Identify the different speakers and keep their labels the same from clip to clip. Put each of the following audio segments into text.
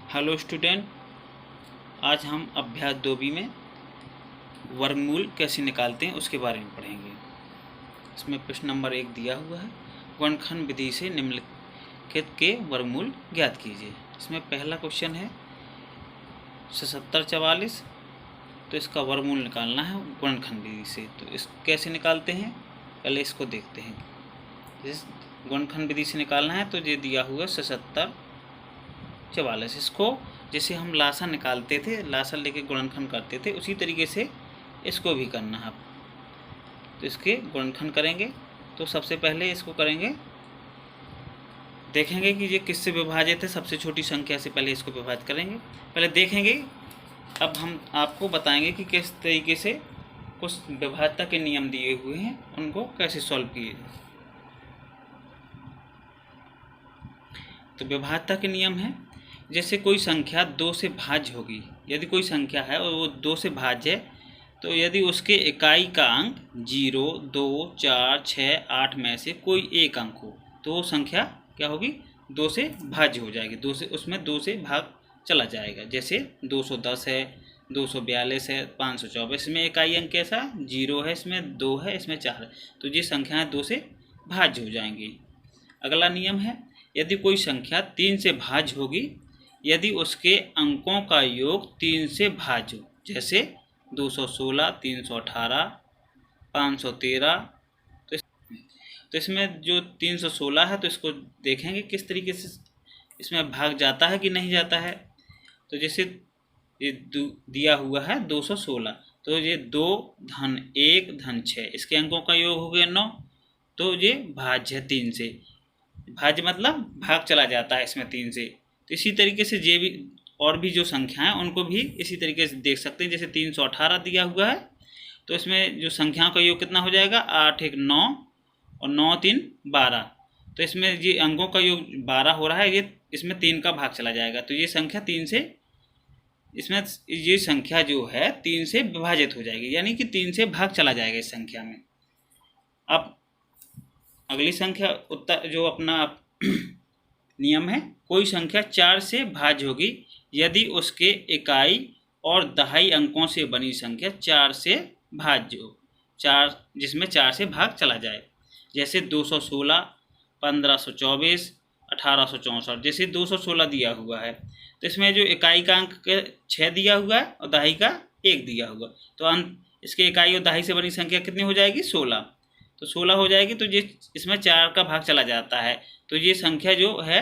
Speaker 1: Hello student, आज हम अभ्यास 2B में वर्गमूल कैसे निकालते हैं उसके बारे में पढ़ेंगे। इसमें प्रश्न नंबर 1 दिया हुआ है, गुणनखंड विधि से निम्नलिखित के वर्गमूल ज्ञात कीजिए। इसमें पहला क्वेश्चन है 7744, तो इसका वर्गमूल निकालना है गुणनखंड विधि से। तो इस कैसे निकालते हैं, पहले इसको देखते हैं। इस गुणनखंड विधि से निकालना है तो ये दिया हुआ 7744, इसको जैसे हम लासा निकालते थे, लासा लेके गुणनखंड करते थे, उसी तरीके से इसको भी करना है। तो इसके गुणनखंड करेंगे तो सबसे पहले इसको करेंगे, देखेंगे कि ये किससे विभाजित है। सबसे छोटी संख्या से पहले इसको विभाजित करेंगे, पहले देखेंगे। अब हम आपको बताएंगे कि किस तरीके से कुछ विभाज्यता के नियम दिए हुए हैं, उनको कैसे सॉल्व किए। तो विभाज्यता के नियम है, जैसे कोई संख्या 2 से भाज्य होगी, यदि कोई संख्या है और वो 2 से भाज्य है, तो यदि उसके इकाई का अंक 0, 2, 4, 6, 8 में से कोई एक अंक हो, तो वो संख्या क्या होगी, 2 से भाज्य हो जाएगी। 2 से, उसमें 2 से भाग चला जाएगा। जैसे 210 है, 242 है, 524, इसमें इकाई अंक कैसा 0 है, इसमें 2 है, इसमें 4 है, तो ये संख्याएँ 2 से भाज्य हो जाएंगी। अगला नियम है, यदि कोई संख्या 3 से भाज्य होगी, यदि उसके अंकों का योग 3 से भाज्य हो, जैसे 216, 318, 513, तो इसमें जो 316 है, तो इसको देखेंगे किस तरीके से इसमें भाग जाता है कि नहीं जाता है। तो जैसे ये दिया हुआ है 216, तो ये 2 धन 1 धन 6, इसके अंकों का योग हो गया 9, तो ये भाज्य है 3 से। भाज्य मतलब भाग चला जाता है इसमें 3 से। तो इसी तरीके से ये भी और भी जो संख्या हैं उनको भी इसी तरीके से देख सकते हैं। जैसे 318 दिया हुआ है, तो इसमें जो संख्याओं का योग कितना हो जाएगा, 8 1 9 और 9 3 12, तो इसमें ये अंकों का योग 12 हो रहा है, ये इसमें 3 का भाग चला जाएगा, तो ये संख्या 3 से, इसमें ये संख्या जो है 3 से विभाजित हो जाएगी, यानी कि 3 से भाग चला जाएगा इस संख्या में। अब अगली संख्या उत्तर जो अपना नियम है, कोई संख्या 4 से भाज्य होगी, यदि उसके इकाई और दहाई अंकों से बनी संख्या 4 से भाज्य हो, 4 जिसमें 4 से भाग चला जाए। जैसे 216, 1524, 1864, जैसे 216 दिया हुआ है, तो इसमें जो इकाई का अंक 6 दिया हुआ है और दहाई का 1 दिया हुआ, तो अंत इसके इकाई और दहाई से बनी संख्या कितनी हो जाएगी, 16, तो 16 हो जाएगी। तो ये इसमें 4 का भाग चला जाता है, तो ये संख्या जो है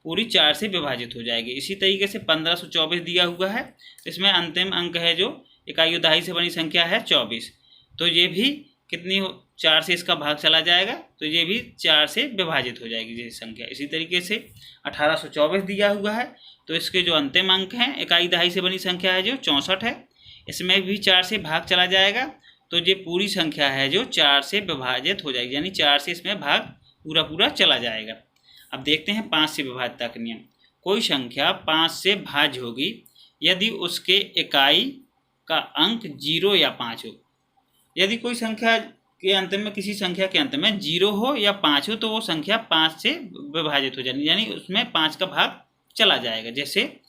Speaker 1: पूरी 4 से विभाजित हो जाएगी। इसी तरीके से 1524 दिया हुआ है, इसमें अंतिम अंक है जो इकाई और दहाई से बनी संख्या है 24, तो ये भी कितनी हो, 4 से इसका भाग चला जाएगा, तो ये भी 4 से विभाजित हो जाएगी ये संख्या। इसी तरीके से 1824 दिया हुआ है, तो इसके जो अंतिम अंक हैं इकाई दहाई से बनी संख्या है जो 64 है, इसमें भी 4 से भाग चला जाएगा, तो ये पूरी संख्या है जो 4 से विभाजित हो जाएगी, यानी 4 से इसमें भाग पूरा पूरा चला जाएगा। अब देखते हैं 5 से विभाज्यता का नियम। कोई संख्या 5 से भाज्य होगी, यदि उसके इकाई का अंक 0 या 5 हो। यदि कोई संख्या के अंत में, किसी संख्या के अंत में 0 हो या 5 हो, तो वो संख्या 5 से विभाजित हो जाएगी, यानी उसमें 5 का भाग चला जाएगा। जैसे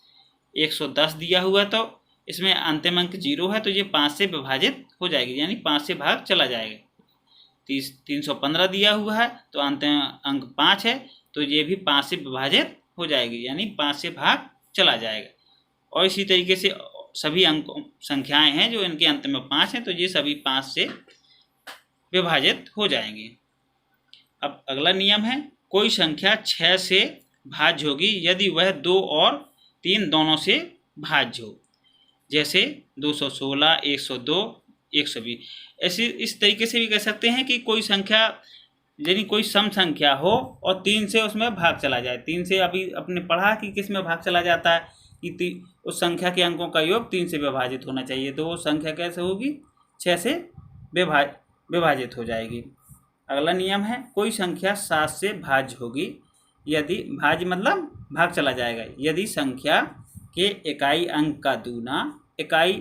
Speaker 1: 110 दिया हुआ, तो इसमें अंतिम अंक 0 है, तो ये 5 से विभाजित हो जाएगी, यानी 5 से भाग चला जाएगा। 315 दिया हुआ है, तो अंतिम अंक 5 है, तो ये भी 5 से विभाजित हो जाएगी, यानी 5 से भाग चला जाएगा। और इसी तरीके से सभी अंक संख्याएं हैं जो इनके अंत में 5 हैं, तो ये सभी 5 से विभाजित हो जाएंगी। अब अगला नियम है, कोई संख्या 6 से भाज्य होगी, यदि वह 2 और 3 दोनों से भाज्य हो। जैसे 216, 102, 120, ऐसे इस तरीके से भी कह सकते हैं कि कोई संख्या, यदि कोई सम संख्या हो और 3 से उसमें भाग चला जाए। 3 से अभी अपने पढ़ा कि किस में भाग चला जाता है, कि उस संख्या के अंकों का योग 3 से विभाजित होना चाहिए, तो वो संख्या कैसे होगी, 6 से विभाजित हो जाएगी। अगला नियम है, कोई संख्या 7 से भाज्य होगी, यदि भाज्य मतलब भाग चला जाएगा, यदि संख्या के इकाई अंक का दूना इकाई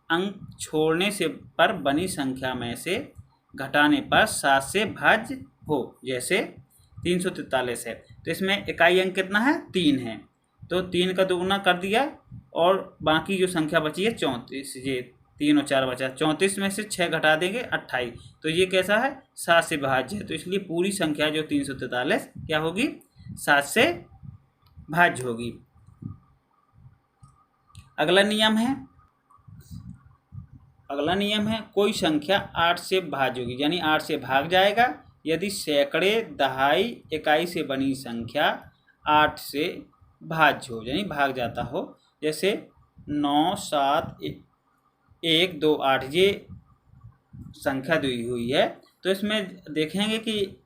Speaker 1: अंक छोड़ने से पर बनी संख्या में से घटाने पर 7 से भाज्य हो। जैसे 343 है, तो इसमें इकाई अंक कितना है, 3 है, तो 3 का दुगुना कर दिया और बाकी जो संख्या बची है 34, ये 3 और 4 बचा, 34 में से 6 घटा देंगे 28, तो ये कैसा है 7 से भाज्य है। तो इसलिए पूरी संख्या जो 343 क्या होगी 7 से भाज्य होगी। अगला नियम है कोई संख्या 8 से भाज्य होगी, यानी 8 से भाग जाएगा यदि सैकड़े दहाई इकाई से बनी संख्या 8 से भाज्य हो, यानी भाग जाता हो। जैसे 9, 7, 1, 2, 8 ये संख्या दी हुई है, तो इसमें देखेंगे कि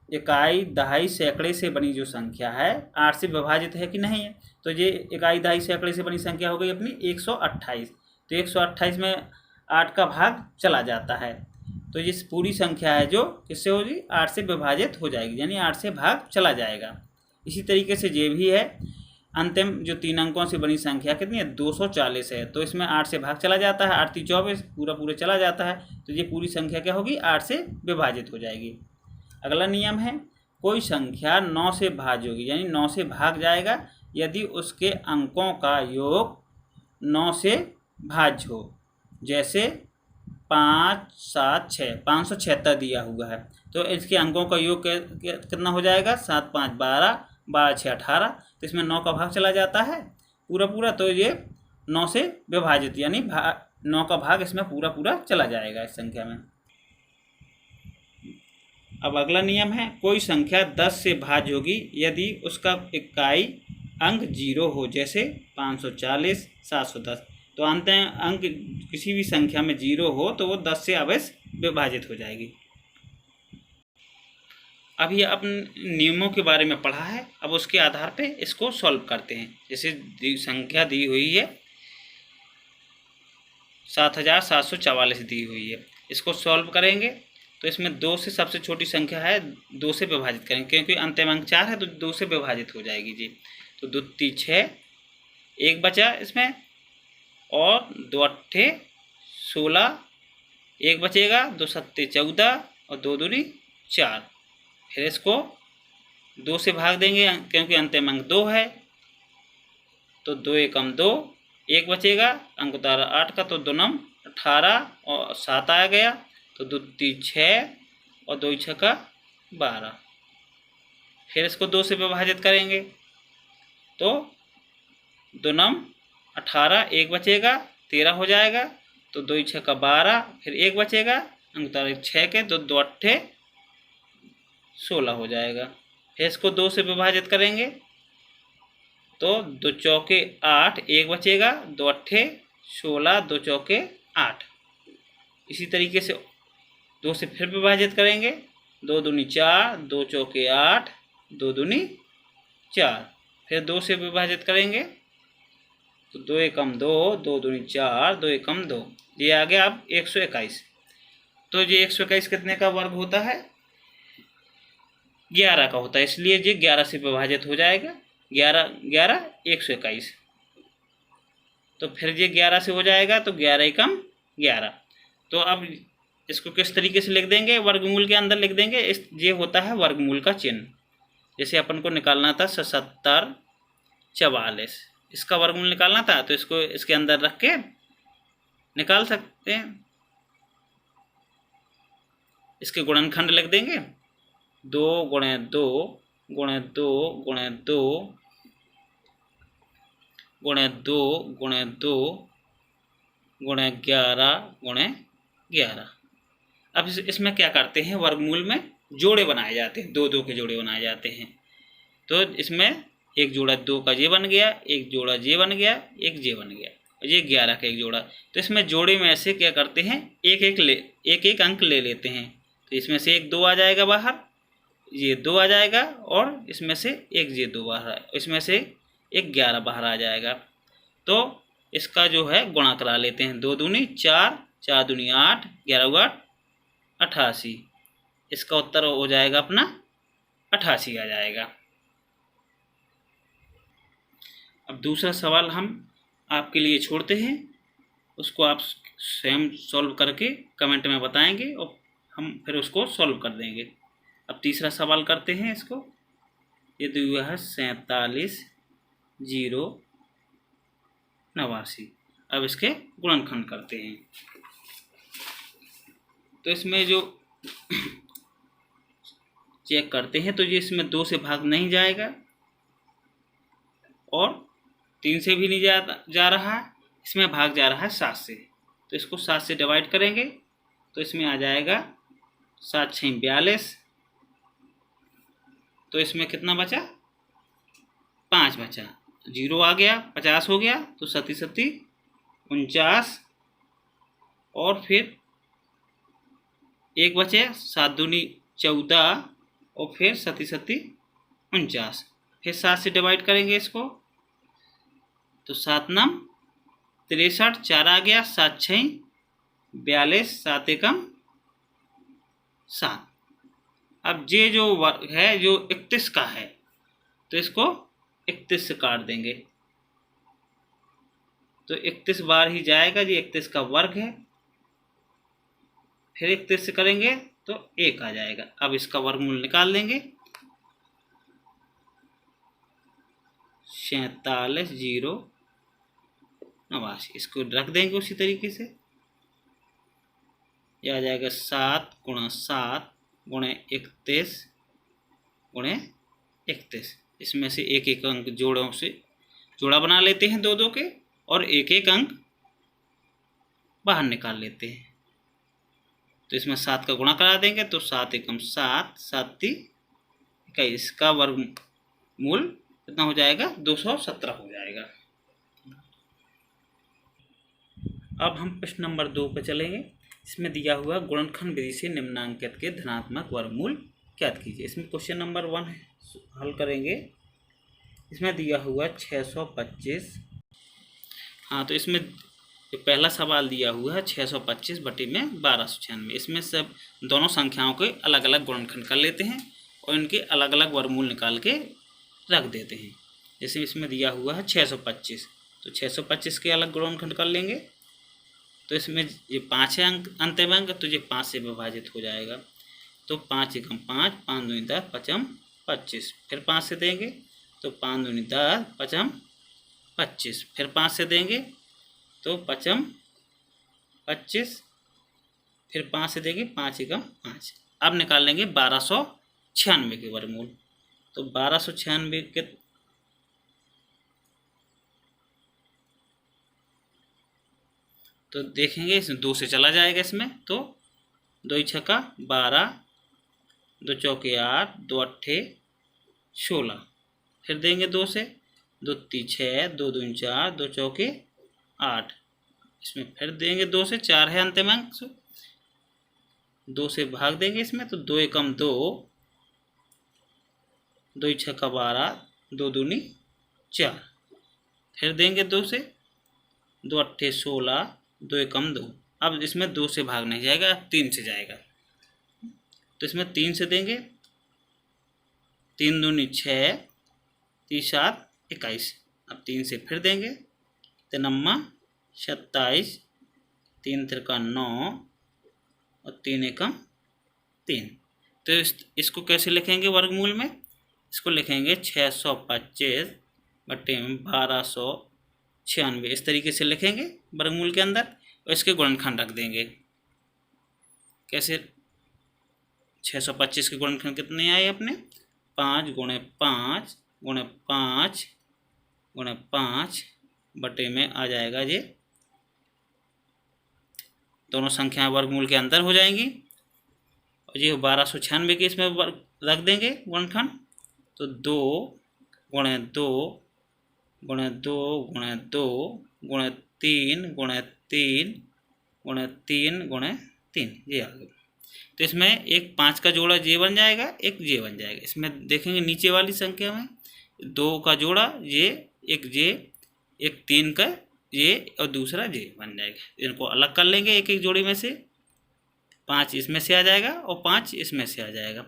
Speaker 1: इकाई दहाई सैकड़े से बनी जो संख्या है 8 से विभाजित है कि नहीं है। तो ये इकाई दहाई सैकड़े से बनी संख्या हो गई अपनी 128, तो 128 में 8 का भाग चला जाता है, तो ये पूरी संख्या है जो किससे होगी 8 से विभाजित हो जाएगी, यानी 8 से भाग चला जाएगा। इसी तरीके से ये भी है, अंतिम जो 3 अंकों से बनी संख्या कितनी है 240 है, तो इसमें 8 से भाग चला जाता है, 8 3 24 पूरा चला जाता है, तो ये पूरी संख्या क्या होगी 8 से विभाजित हो जाएगी। अगला नियम है कोई संख्या 9 से भाज्य होगी, यानी 9 से भाग जाएगा यदि उसके अंकों का योग 9 से भाज्य हो। जैसे 5, 7, 6 576 दिया हुआ है, तो इसके अंकों का योग कितना हो जाएगा 7, 5, 12, 12, 6, 18, तो इसमें 9 का भाग चला जाता है पूरा, तो ये 9 से विभाजित, यानी 9 का भाग इसमें पूरा चला जाएगा इस संख्या में। अब अगला नियम है कोई संख्या 10 से भाज्य होगी यदि उसका इकाई अंक 0 हो, जैसे 540, 710, तो अंत अंक किसी भी संख्या में 0 हो तो वो 10 से अवश्य विभाजित हो जाएगी। अब ये अपन नियमों के बारे में पढ़ा है, अब उसके आधार पे इसको सॉल्व करते हैं। जैसे संख्या दी हुई है 7744 दी हुई है, इसको सॉल्व करेंगे तो इसमें 2 से सबसे छोटी संख्या है 2 से विभाजित करेंगे, क्योंकि अंतिम अंक 4 है तो 2 से विभाजित हो जाएगी जी। तो 2 3 6, 1 बचा इसमें, और 2 8 16, 1 बचेगा, 2 7 14 और 2 दूनी 4। फिर इसको 2 से भाग देंगे क्योंकि अंतिम अंक 2 है, तो 2 एकम 2, 1 बचेगा, अंक उतारा 8 का, तो 2 नम 18 और 7 आ गया, तो 2 3 6 और 2 6 का 12। फिर इसको 2 से विभाजित करेंगे तो 2 नम 18, 1 बचेगा, 13 हो जाएगा, तो 2 6 का 12, फिर 1 बचेगा, अंक उतारा 6 के, तो 2 8 16 हो जाएगा। फिर इसको 2 से विभाजित करेंगे तो 2 चौके 8, 1 बचेगा, 2 8 16, 2 चौके 8। इसी तरीके से 2 से फिर विभाजित करेंगे, 2 दूनी 4, 2 चौके 8, 2 दूनी 4। फिर 2 से विभाजित करेंगे तो 2 एकम 2, 2 दूनी 4, 2 एकम 2, ये आ गया अब 121। तो ये 121 कितने का वर्ग होता है 11 का होता है, इसलिए ये 11 से विभाजित हो जाएगा, 11 11 121। तो फिर ये 11 से हो जाएगा, तो 11 एकम 11। तो अब इसको किस तरीके से लिख देंगे, वर्गमूल के अंदर लिख देंगे, इस ये होता है वर्गमूल का चिन्ह। जैसे अपन को निकालना था 77 44, इसका वर्गमूल निकालना था, तो इसको इसके अंदर रख के निकाल सकते हैं। इसके गुणनखंड लिख देंगे, 2 गुणे 2 गुणे 2 गुणे 2 गुणे 2 गुणे 2 गुणे 11 गुणे 11। अब इसमें क्या करते हैं, वर्गमूल में जोड़े बनाए जाते हैं, 2 2 के जोड़े बनाए जाते हैं। तो इसमें एक जोड़ा 2 का ये बन गया, एक जोड़ा ये बन गया, एक ये बन गया, ये 11 का एक जोड़ा। तो इसमें जोड़े में ऐसे क्या करते हैं, एक एक अंक ले लेते हैं। तो इसमें से एक 2 आ जाएगा बाहर, ये 2 आ जाएगा, और इसमें से एक ये 2 बाहर, इसमें से एक 11 बाहर आ जाएगा। तो इसका जो है गुणा करा लेते हैं, 2 दूनी 4, 4 दूनी 8, 11 8 88। इसका उत्तर हो जाएगा अपना 88 आ जाएगा। अब दूसरा सवाल हम आपके लिए छोड़ते हैं, उसको आप स्वयं सॉल्व करके कमेंट में बताएंगे और हम फिर उसको सॉल्व कर देंगे। अब तीसरा सवाल करते हैं इसको, ये दिया है 47 0 89। अब इसके गुणनखंड करते हैं। तो इसमें जो चेक करते हैं तो ये इसमें 2 से भाग नहीं जाएगा और 3 से भी नहीं जा रहा है, इसमें भाग जा रहा है 7 से। तो इसको 7 से डिवाइड करेंगे तो इसमें आ जाएगा 7 6 42। तो इसमें कितना बचा? 5 बचा। 0 आ गया, 50 हो गया, तो 7 7 49 और फिर 1 बचे, 7 दूनी 14 और फिर 7 7 49। फिर 7 से डिवाइड करेंगे इसको तो 7 9 63, 4 आ गया, 7 6 42, 7 1 7। अब ये जो वर्ग है जो 31 का है तो इसको 31 से काट देंगे तो 31 बार ही जाएगा, ये 31 का वर्ग है। फिर 31 से करेंगे तो 1 आ जाएगा। अब इसका वर्गमूल निकाल लेंगे। 47 0 89। इसको रख देंगे उसी तरीके से। यह आ जाएगा 7 × 7 × 31 × 31। इसमें से एक एक अंक जोड़ों से जोड़ा बना लेते हैं 2 2 के और एक एक अंक बाहर निकाल लेते हैं। तो इसमें 7 का गुणा करा देंगे तो 7 एकम 7, 7 3 21। इसका वर्गमूल कितना हो जाएगा? 217 हो जाएगा। अब हम प्रश्न नंबर 2 पर चलेंगे। इसमें दिया हुआ गुणनखंड विधि से निम्नांकित के धनात्मक वर्गमूल ज्ञात कीजिए। इसमें क्वेश्चन नंबर 1 है, हल करेंगे। इसमें दिया हुआ 625। हाँ, तो इसमें जो पहला सवाल दिया हुआ है 625 बटे में 1296। इसमें सब दोनों संख्याओं के अलग अलग गुणनखंड कर लेते हैं और इनके अलग अलग वर्गमूल निकाल के रख देते हैं। जैसे इसमें दिया हुआ है 625, तो 625 के अलग गुणनखंड कर लेंगे। तो इसमें ये 5 है अंतिम अंक, तो ये 5 से विभाजित हो जाएगा। तो 5 एकम 5, 5 दूनी 10, 5 25। फिर 5 से देंगे तो 5 दूनी 10, 5 25। फिर 5 से देंगे तो 5 25। फिर 5 से देंगे 5 एकम 5। अब निकाल लेंगे 1296 के वर्गमूल। तो 1296 के तो देखेंगे इसमें 2 से चला जाएगा इसमें। तो 2 छक्का 12, 2 चौके 8, 2 अट्ठे 16। फिर देंगे 2 से, 2 तीन 6, 2 दूनी 4, 2 चौके 8। इसमें फिर देंगे 2 से, 4 है अंतिम अंक, 2 से भाग देंगे इसमें। तो 2 एकम 2, 2 छक्का 12, 2 दूनी 4। फिर देंगे 2 से, 2 अट्ठे 16, 2 एकम 2। अब इसमें 2 से भाग नहीं जाएगा, 3 से जाएगा। तो इसमें 3 से देंगे, 3 दूनी 6, 3 7 21। अब 3 से फिर देंगे, 3 27, 3 तिरका 9 और 3 एकम 3। तो इसको कैसे लिखेंगे वर्गमूल में? इसको लिखेंगे 625 बटे में 1296। इस तरीके से लिखेंगे वर्गमूल के अंदर और इसके गुणनखंड रख देंगे। कैसे? 625 के गुणनखंड कितने आए अपने? 5 × 5 × 5 × 5 बटे में आ जाएगा ये दोनों संख्याएं वर्गमूल के अंदर हो जाएंगी। और ये 1296 के इसमें रख देंगे गुणनखंड। तो 2 × 2 × 2 × 2 × 3 × 3 × 3 × 3 ये आ गया। तो इसमें एक 5 का जोड़ा जे बन जाएगा, एक जे बन जाएगा। इसमें देखेंगे नीचे वाली संख्या में 2 का जोड़ा जे, एक जे, एक 3 का जे और दूसरा जे बन जाएगा। इनको अलग कर लेंगे एक एक जोड़े में से। 5 इसमें से आ जाएगा और 5 इसमें से आ जाएगा।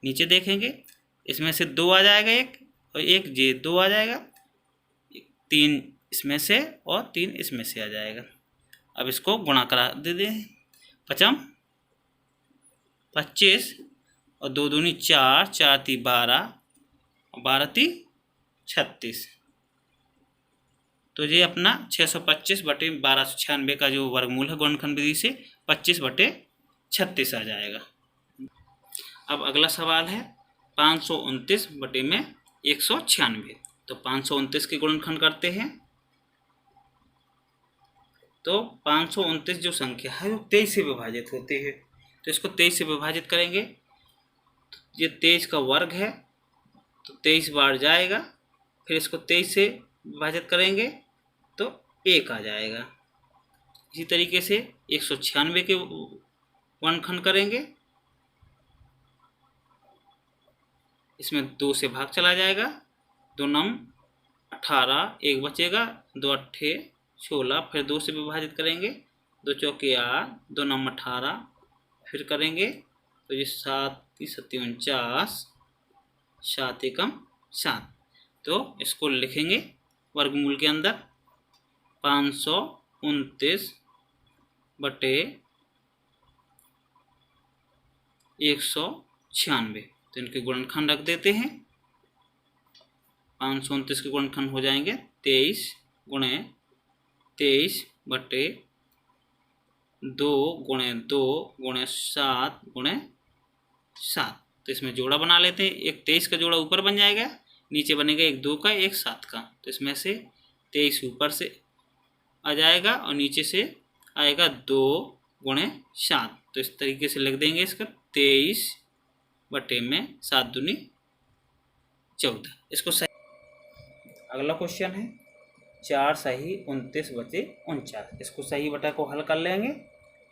Speaker 1: नीचे देखेंगे इसमें से 2 आ जाएगा एक, और एक जे 2 आ जाएगा, 3 इसमें से और 3 इसमें से आ जाएगा। अब इसको गुणा करा दे दें। 5 25 और 2 दूनी 4, 4 ती 12 और 12 ती 36। तो ये अपना 625/1296 का जो वर्गमूल है गुणनखंड विधि से 25/36 आ जाएगा। अब अगला सवाल है 529/196। तो 529 के गुणनखंड करते हैं। तो 529 जो संख्या है वो 23 से विभाजित होती है, तो इसको 23 से विभाजित करेंगे। ये 23 का वर्ग है तो 23 बार जाएगा, फिर इसको 23 से विभाजित करेंगे तो 1 आ जाएगा। इसी तरीके से 196 के गुणनखंड करेंगे, इसमें 2 से भाग चला जाएगा, 2 नम 18, 1 बचेगा, 2 अट्ठे 16, फिर 2 से विभाजित करेंगे, 2 चौके 8, 2 नम 18, फिर करेंगे तो ये 7 की 7 49, 7 एकम 7। तो इसको लिखेंगे वर्गमूल के अंदर 529/196। तो इनके गुणनखंड रख देते हैं। 529 के गुणनखंड हो जाएंगे 23 गुणे 23 बटे 2 गुणे 2 गुणे 7 गुणे 7। तो इसमें जोड़ा बना लेते हैं। एक 23 का जोड़ा ऊपर बन जाएगा, नीचे बनेगा एक 2 का एक 7 का। तो इसमें से 23 ऊपर से आ जाएगा और नीचे से आएगा 2 गुणे 7। तो इस तरीके से लिख देंगे इसका 23 बटे में 7 दूनी 14। इसको सही। अगला क्वेश्चन है 4 सही 29 बचे 49। इसको सही बटा को हल कर लेंगे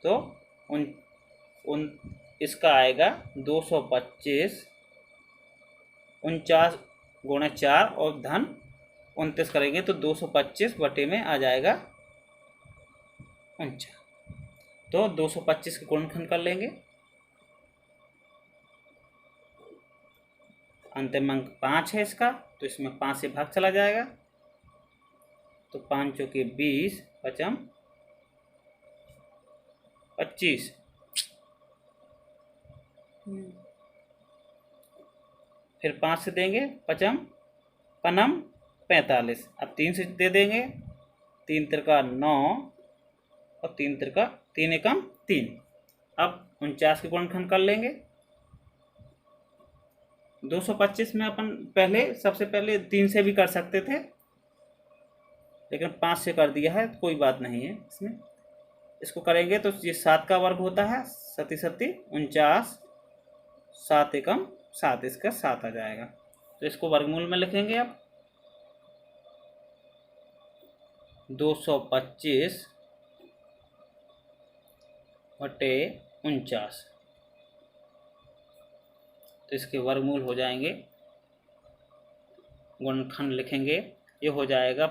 Speaker 1: तो इसका आएगा 225 49 गुणे 4 और धन 29 करेंगे तो 225 बटे में आ जाएगा 49। तो 225 के गुणनखंड कर लेंगे। अंतिम अंक 5 है इसका, तो इसमें 5 से भाग चला जाएगा, तो 5 चौके 20 पचम 25, फिर 5 से देंगे पचम पनम 45। अब 3 से दे देंगे, 3 तिरका 9 और 3 तिरका 3 एकम 3। अब 49 के गुणनखंड कर लेंगे। 225 में अपन सबसे पहले 3 से भी कर सकते थे, लेकिन 5 से कर दिया है तो कोई बात नहीं है इसमें। इसको करेंगे तो ये 7 का वर्ग होता है, 7 7 49, 7 एकम 7, इसका 7 आ जाएगा। तो इसको वर्गमूल में लिखेंगे। अब 225 बटे 49, तो इसके वर्गमूल हो जाएंगे। गुणनखंड लिखेंगे, ये हो जाएगा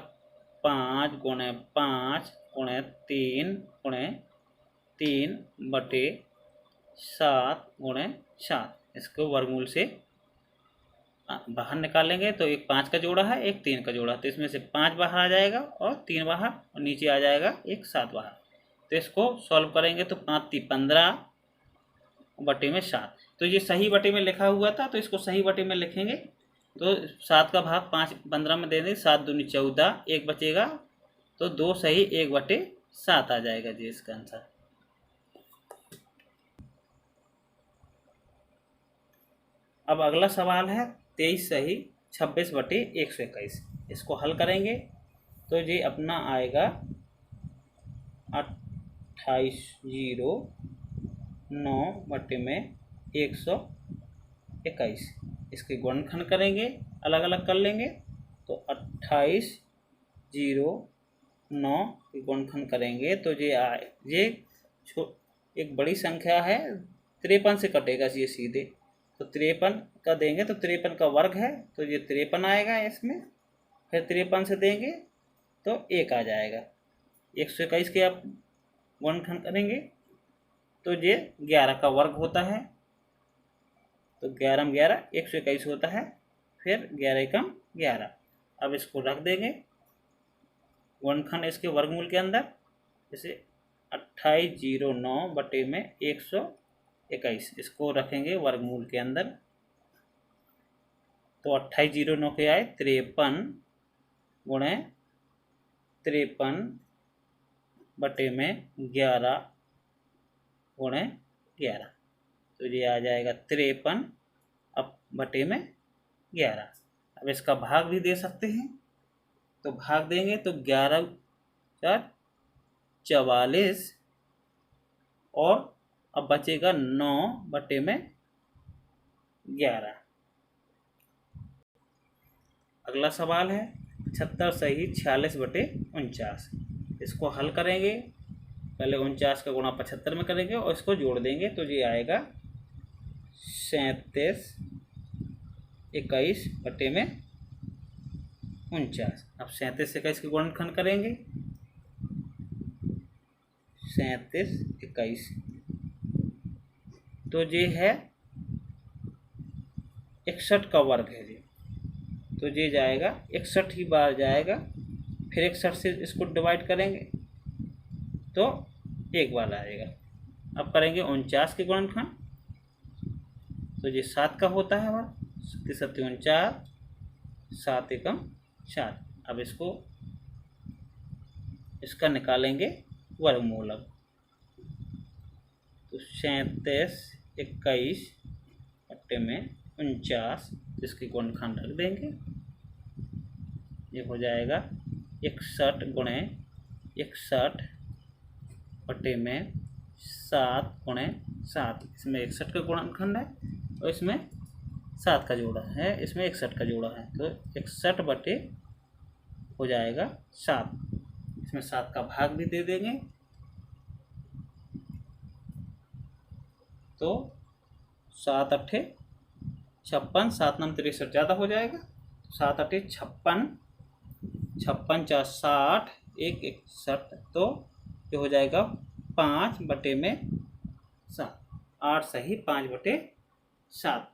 Speaker 1: 5 गुणे 5 गुणे 3 गुणे 3 बटे 7 गुणे 7। इसको वर्गमूल से बाहर निकालेंगे तो एक 5 का जोड़ा है, एक 3 का जोड़ा, तो इसमें से 5 बाहर आ जाएगा और 3 बाहर, और नीचे आ जाएगा एक 7 बाहर। तो इसको सॉल्व करेंगे तो 5 × 15 बटे में 7। तो ये सही बटे में लिखा हुआ था, तो इसको सही बटे में लिखेंगे। तो 7 का भाग 5 15 में दे देंगे, 7 दूनी 14, 1 बचेगा, तो 2 सही 1 बटे 7 आ जाएगा जी इसका आंसर। अब अगला सवाल है 23 सही 26 बटे 121। इसको हल करेंगे तो ये अपना आएगा 2809 बटे में 121। इसके गुणनखंड करेंगे, अलग अलग कर लेंगे, तो 2809 के गुणनखंड करेंगे तो ये एक बड़ी संख्या है, 53 से कटेगा ये सीधे, तो 53 का देंगे तो 53 का वर्ग है, तो ये 53 आएगा इसमें, फिर 53 से देंगे तो 1 आ जाएगा। 121 के आप गुणनखंड करेंगे तो ये 11 का वर्ग होता है, तो 11 में 11 121 होता है, फिर 11 एकम 11। अब इसको रख देंगे गुणनखंड इसके वर्गमूल के अंदर, जैसे 2809 बटे में 121, इसको रखेंगे वर्गमूल के अंदर। तो 2809 के आए 53 गुणे 53/11 गुणे 11, तो ये आ जाएगा 53/11। अब इसका भाग भी दे सकते हैं, तो भाग देंगे तो 11 4 44, और अब बचेगा 9/11। अगला सवाल है 75 सही 46/49। इसको हल करेंगे, पहले 49 का गुणा 75 में करेंगे और इसको जोड़ देंगे, तो ये आएगा 37 21/49। अब 37 21 के गुणनखंड करेंगे, 37 21, तो ये है 61 का वर्ग है जी, तो ये जाएगा 61 ही बार जाएगा, फिर 61 से इसको डिवाइड करेंगे तो एक बार आएगा। अब करेंगे 49 के गुणनखंड, तो ये 7 का होता है वर्ग, 7 7 49, 7 एकम 4। अब इसका निकालेंगे वर्गमूल। अब तो 37 21/49, इसकी गुणनखंड रख देंगे, ये हो जाएगा 61 गुणे 61/7 इसमें 61 का गुणनखंड है और इसमें 7 का जोड़ा है, इसमें 61 का जोड़ा है, तो 61 बटे हो जाएगा 7। इसमें 7 का भाग भी दे देंगे, तो 7 8 56, 7 9 63 ज़्यादा हो जाएगा, 7 8 56, 56 4 60, 1 61, तो ये हो जाएगा 5/7, 8 सही 5/7।